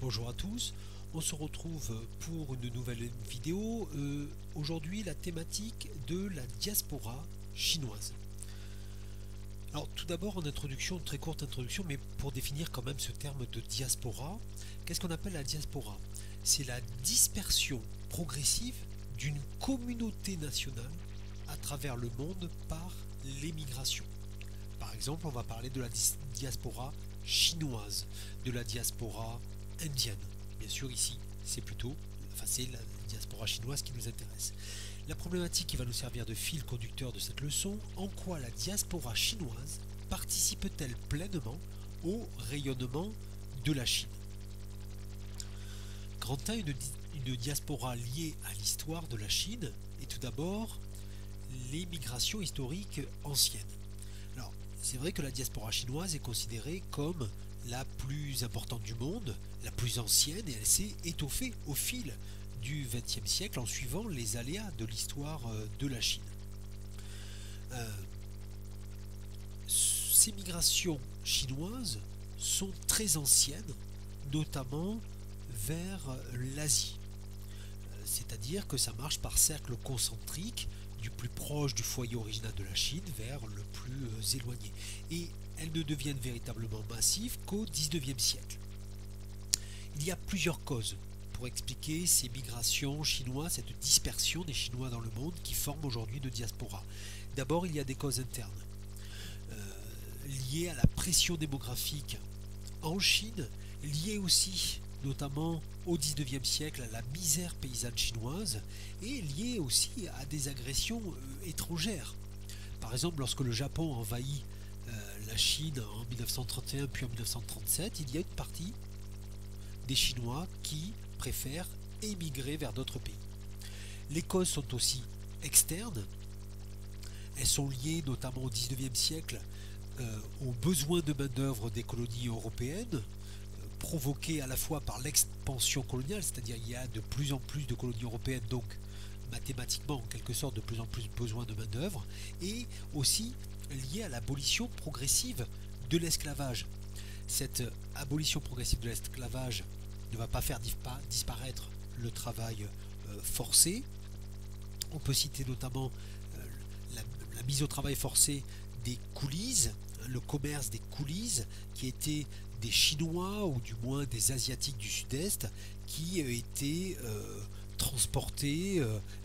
Bonjour à tous, on se retrouve pour une nouvelle vidéo. Aujourd'hui, la thématique de la diaspora chinoise. Alors tout d'abord en introduction, très courte introduction, mais pour définir quand même ce terme de diaspora, qu'est-ce qu'on appelle la diaspora? C'est la dispersion progressive d'une communauté nationale à travers le monde par l'émigration. Par exemple, on va parler de la diaspora chinoise, de la diaspora indienne. Bien sûr, ici, c'est la diaspora chinoise qui nous intéresse. La problématique qui va nous servir de fil conducteur de cette leçon, en quoi la diaspora chinoise participe-t-elle pleinement au rayonnement de la Chine? Grand A, une diaspora liée à l'histoire de la Chine, et tout d'abord les migrations historiques anciennes. Alors, c'est vrai que la diaspora chinoise est considérée comme la plus importante du monde, la plus ancienne, et elle s'est étoffée au fil du XXe siècle en suivant les aléas de l'histoire de la Chine. Ces migrations chinoises sont très anciennes, notamment vers l'Asie. C'est-à-dire que ça marche par cercle concentrique, du plus proche du foyer original de la Chine vers le plus éloigné. Et elles ne deviennent véritablement massives qu'au XIXe siècle. Il y a plusieurs causes pour expliquer ces migrations chinoises, cette dispersion des Chinois dans le monde qui forme aujourd'hui une diaspora. D'abord, il y a des causes internes, liées à la pression démographique en Chine, liées aussi notamment au XIXe siècle à la misère paysanne chinoise et liées aussi à des agressions étrangères. Par exemple, lorsque le Japon envahit la Chine en 1931 puis en 1937, il y a une partie des Chinois qui préfèrent émigrer vers d'autres pays. Les causes sont aussi externes. Elles sont liées notamment au XIXe siècle aux besoins de main-d'œuvre des colonies européennes, provoquées à la fois par l'expansion coloniale, c'est-à-dire il y a de plus en plus de colonies européennes, donc mathématiquement en quelque sorte de plus en plus besoin de main-d'œuvre, et aussi lié à l'abolition progressive de l'esclavage. Cette abolition progressive de l'esclavage ne va pas faire disparaître le travail forcé. On peut citer notamment la mise au travail forcé des coolies, le commerce des coolies, qui étaient des Chinois ou du moins des Asiatiques du Sud-Est qui étaient transportés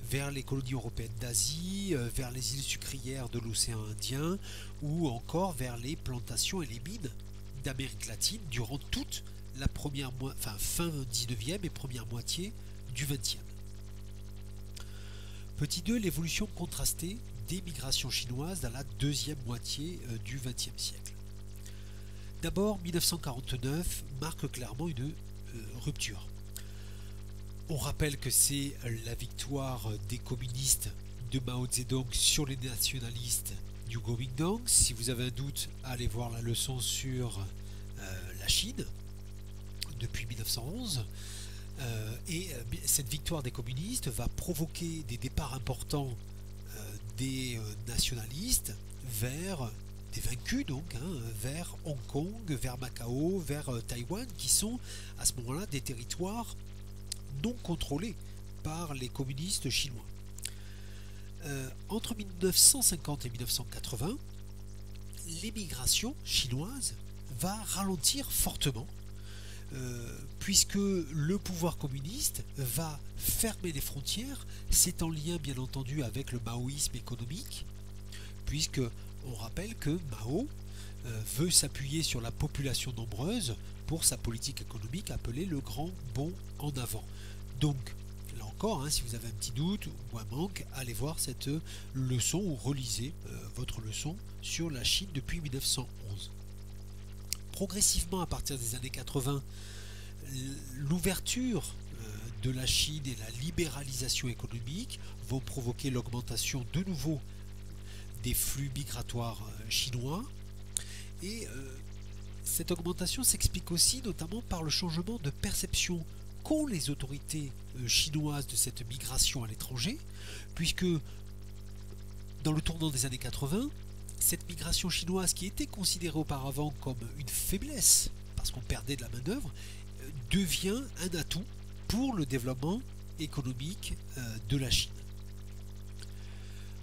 vers les colonies européennes d'Asie, vers les îles sucrières de l'océan Indien ou encore vers les plantations et les mines d'Amérique latine durant toute la fin 19e et première moitié du 20e. Petit 2, l'évolution contrastée des migrations chinoises dans la deuxième moitié du XXe siècle. D'abord, 1949 marque clairement une rupture. On rappelle que c'est la victoire des communistes de Mao Zedong sur les nationalistes du Kuomintang. Si vous avez un doute, allez voir la leçon sur la Chine depuis 1911. Cette victoire des communistes va provoquer des départs importants des nationalistes vers des vaincus donc, vers Hong Kong, vers Macao, vers Taïwan, qui sont à ce moment-là des territoires non contrôlés par les communistes chinois. Entre 1950 et 1980, l'émigration chinoise va ralentir fortement, puisque le pouvoir communiste va fermer les frontières. C'est en lien bien entendu avec le maoïsme économique, puisque on rappelle que Mao veut s'appuyer sur la population nombreuse pour sa politique économique appelée le grand bond en avant. Donc là encore, si vous avez un petit doute ou un manque, allez voir cette leçon ou relisez votre leçon sur la Chine depuis 1911. Progressivement, à partir des années 80, l'ouverture de la Chine et la libéralisation économique vont provoquer l'augmentation de nouveau des flux migratoires chinois. Et cette augmentation s'explique aussi notamment par le changement de perception qu'ont les autorités chinoises de cette migration à l'étranger, puisque dans le tournant des années 80, cette migration chinoise qui était considérée auparavant comme une faiblesse, parce qu'on perdait de la main-d'œuvre, devient un atout pour le développement économique de la Chine.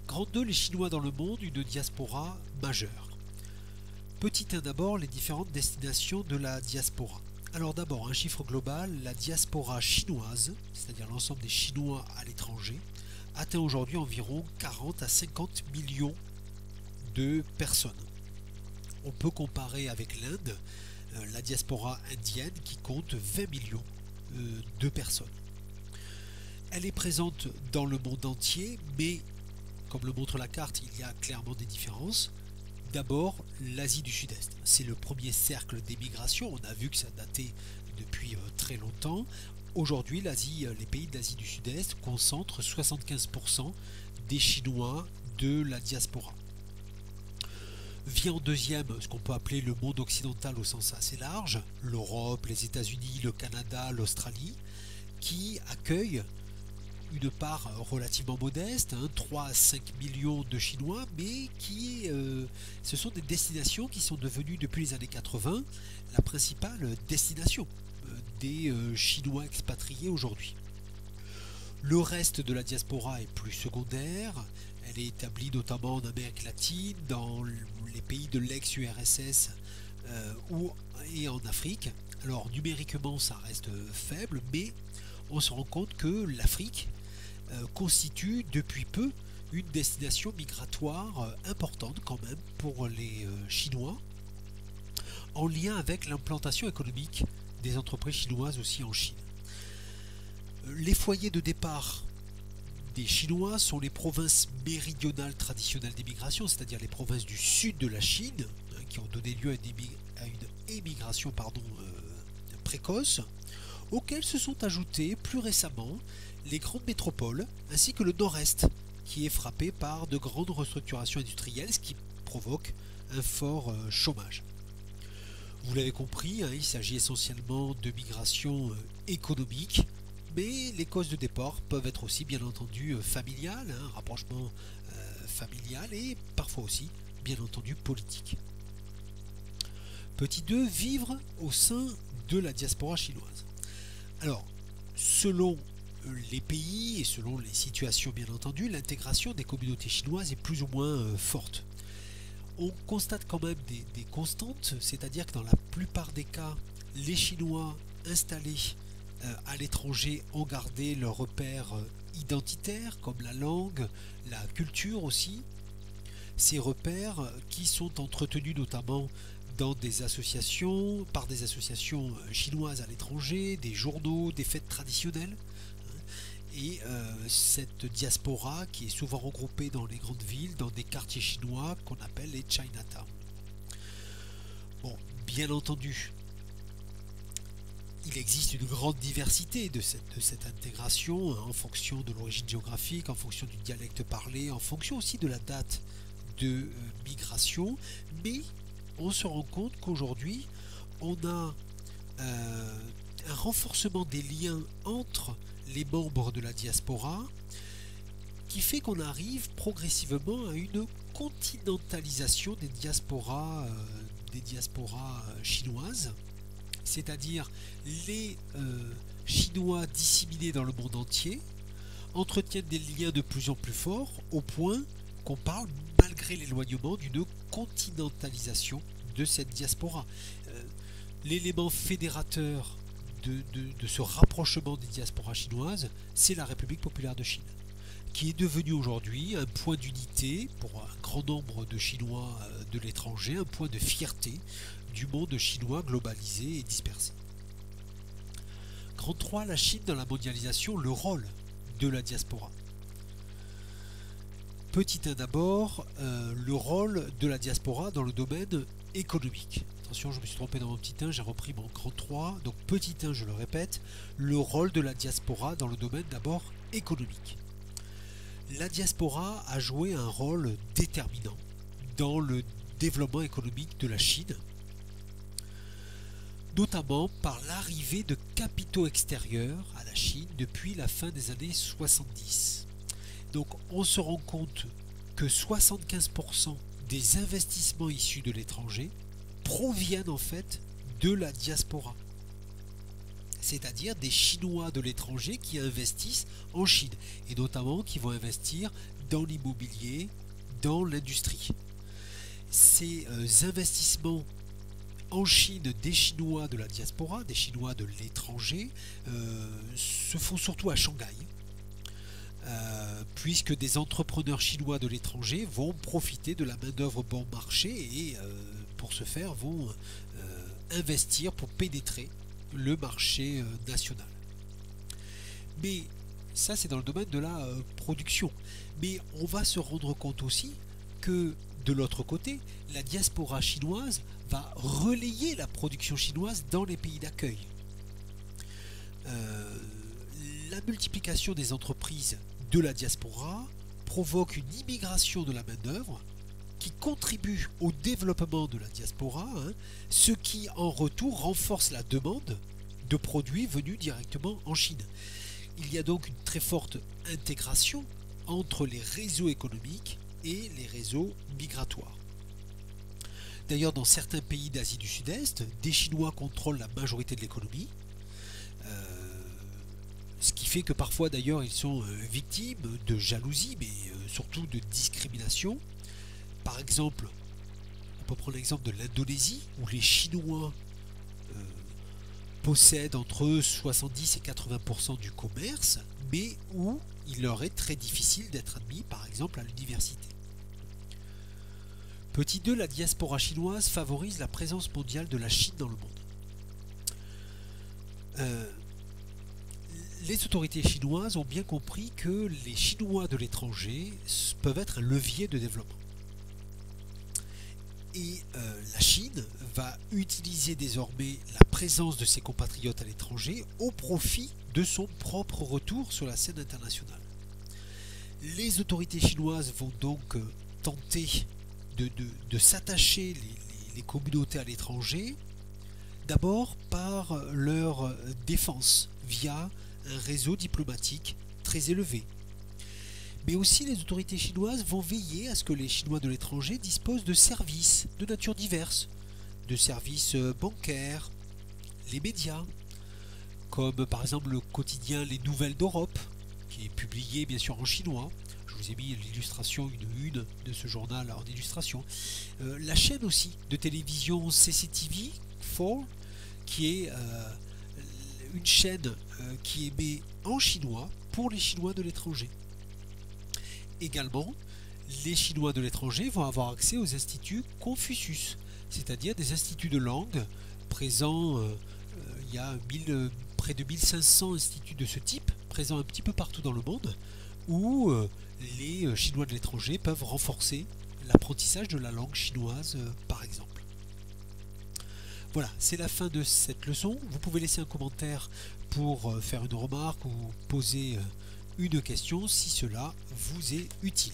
Grand 2, les Chinois dans le monde, une diaspora majeure. Petit 1 d'abord, les différentes destinations de la diaspora. Alors d'abord, un chiffre global, la diaspora chinoise, c'est-à-dire l'ensemble des Chinois à l'étranger, atteint aujourd'hui environ 40 à 50 millions de personnes. On peut comparer avec l'Inde, la diaspora indienne qui compte 20 millions de personnes. Elle est présente dans le monde entier, mais comme le montre la carte, il y a clairement des différences. D'abord, l'Asie du Sud-Est. C'est le premier cercle d'émigration. On a vu que ça datait depuis très longtemps. Aujourd'hui, les pays d'Asie du Sud-Est concentrent 75% des Chinois de la diaspora. Vient en deuxième ce qu'on peut appeler le monde occidental au sens assez large, l'Europe, les États-Unis, le Canada, l'Australie, qui accueillent une part relativement modeste, 3 à 5 millions de Chinois, mais ce sont des destinations qui sont devenues depuis les années 80 la principale destination des Chinois expatriés aujourd'hui. Le reste de la diaspora est plus secondaire, elle est établie notamment en Amérique latine, dans les pays de l'ex-URSS et en Afrique. Alors numériquement ça reste faible, mais on se rend compte que l'Afrique constitue depuis peu une destination migratoire importante quand même pour les Chinois, en lien avec l'implantation économique des entreprises chinoises aussi en Chine. Les foyers de départ des Chinois sont les provinces méridionales traditionnelles d'immigration, c'est-à-dire les provinces du sud de la Chine, qui ont donné lieu à une émigration précoce, auxquelles se sont ajoutées plus récemment les grandes métropoles, ainsi que le nord-est, qui est frappé par de grandes restructurations industrielles, ce qui provoque un fort chômage. Vous l'avez compris, il s'agit essentiellement de migration économique, mais les causes de départ peuvent être aussi bien entendu familiales, rapprochement familial, et parfois aussi bien entendu politique. Petit 2, vivre au sein de la diaspora chinoise. Alors, selon les pays et selon les situations bien entendu, l'intégration des communautés chinoises est plus ou moins forte. On constate quand même des constantes, c'est-à-dire que dans la plupart des cas, les Chinois installés à l'étranger ont gardé leurs repères identitaires comme la langue, la culture aussi. Ces repères qui sont entretenus notamment par des associations chinoises à l'étranger, des journaux, des fêtes traditionnelles. Et cette diaspora qui est souvent regroupée dans les grandes villes, dans des quartiers chinois qu'on appelle les Chinatown. Bon, bien entendu, il existe une grande diversité de cette intégration en fonction de l'origine géographique, en fonction du dialecte parlé, en fonction aussi de la date de migration, mais on se rend compte qu'aujourd'hui, on a un renforcement des liens entre les membres de la diaspora qui fait qu'on arrive progressivement à une continentalisation des diasporas chinoises, c'est-à-dire les Chinois disséminés dans le monde entier entretiennent des liens de plus en plus forts au point qu'on parle, malgré l'éloignement, d'une continentalisation de cette diaspora. L'élément fédérateur de ce rapprochement des diasporas chinoises, c'est la République populaire de Chine, qui est devenue aujourd'hui un point d'unité pour un grand nombre de Chinois de l'étranger, un point de fierté du monde chinois globalisé et dispersé. Grand 3, la Chine dans la mondialisation, le rôle de la diaspora. Petit 1 d'abord, le rôle de la diaspora dans le domaine économique. Attention, je me suis trompé dans mon petit 1, j'ai repris mon grand 3. Donc petit 1, je le répète, le rôle de la diaspora dans le domaine d'abord économique. La diaspora a joué un rôle déterminant dans le développement économique de la Chine, notamment par l'arrivée de capitaux extérieurs à la Chine depuis la fin des années 70. Donc on se rend compte que 75% des investissements issus de l'étranger proviennent en fait de la diaspora. c'est-à-dire des Chinois de l'étranger qui investissent en Chine, et notamment qui vont investir dans l'immobilier, dans l'industrie. Ces investissements en Chine des Chinois de la diaspora, des Chinois de l'étranger, se font surtout à Shanghai, puisque des entrepreneurs chinois de l'étranger vont profiter de la main-d'œuvre bon marché et pour ce faire vont investir pour pénétrer le marché national. Mais ça, c'est dans le domaine de la production. Mais on va se rendre compte aussi que de l'autre côté, la diaspora chinoise va relayer la production chinoise dans les pays d'accueil. La multiplication des entreprises de la diaspora provoque une immigration de la main-d'œuvre qui contribue au développement de la diaspora, ce qui en retour renforce la demande de produits venus directement en Chine. Il y a donc une très forte intégration entre les réseaux économiques et les réseaux migratoires. D'ailleurs, dans certains pays d'Asie du Sud-Est, des Chinois contrôlent la majorité de l'économie, ce qui fait que parfois d'ailleurs ils sont victimes de jalousie, mais surtout de discrimination. Par exemple, on peut prendre l'exemple de l'Indonésie, où les Chinois possèdent entre 70 et 80% du commerce, mais où il leur est très difficile d'être admis, par exemple, à l'université. Petit 2, la diaspora chinoise favorise la présence mondiale de la Chine dans le monde. Les autorités chinoises ont bien compris que les Chinois de l'étranger peuvent être un levier de développement. Et la Chine va utiliser désormais la présence de ses compatriotes à l'étranger au profit de son propre retour sur la scène internationale. Les autorités chinoises vont donc tenter de s'attacher les communautés à l'étranger, d'abord par leur défense via un réseau diplomatique très élevé. Mais aussi les autorités chinoises vont veiller à ce que les Chinois de l'étranger disposent de services de nature diverse, de services bancaires, les médias, comme par exemple le quotidien Les Nouvelles d'Europe, qui est publié bien sûr en chinois. Je vous ai mis l'illustration, une de ce journal en illustration. La chaîne aussi de télévision CCTV4, qui est une chaîne qui émet en chinois pour les Chinois de l'étranger. Également, les Chinois de l'étranger vont avoir accès aux instituts Confucius, c'est-à-dire des instituts de langue présents, il y a près de 1500 instituts de ce type, présents un petit peu partout dans le monde, où les Chinois de l'étranger peuvent renforcer l'apprentissage de la langue chinoise, par exemple. Voilà, c'est la fin de cette leçon. Vous pouvez laisser un commentaire pour faire une remarque ou poser une question si cela vous est utile.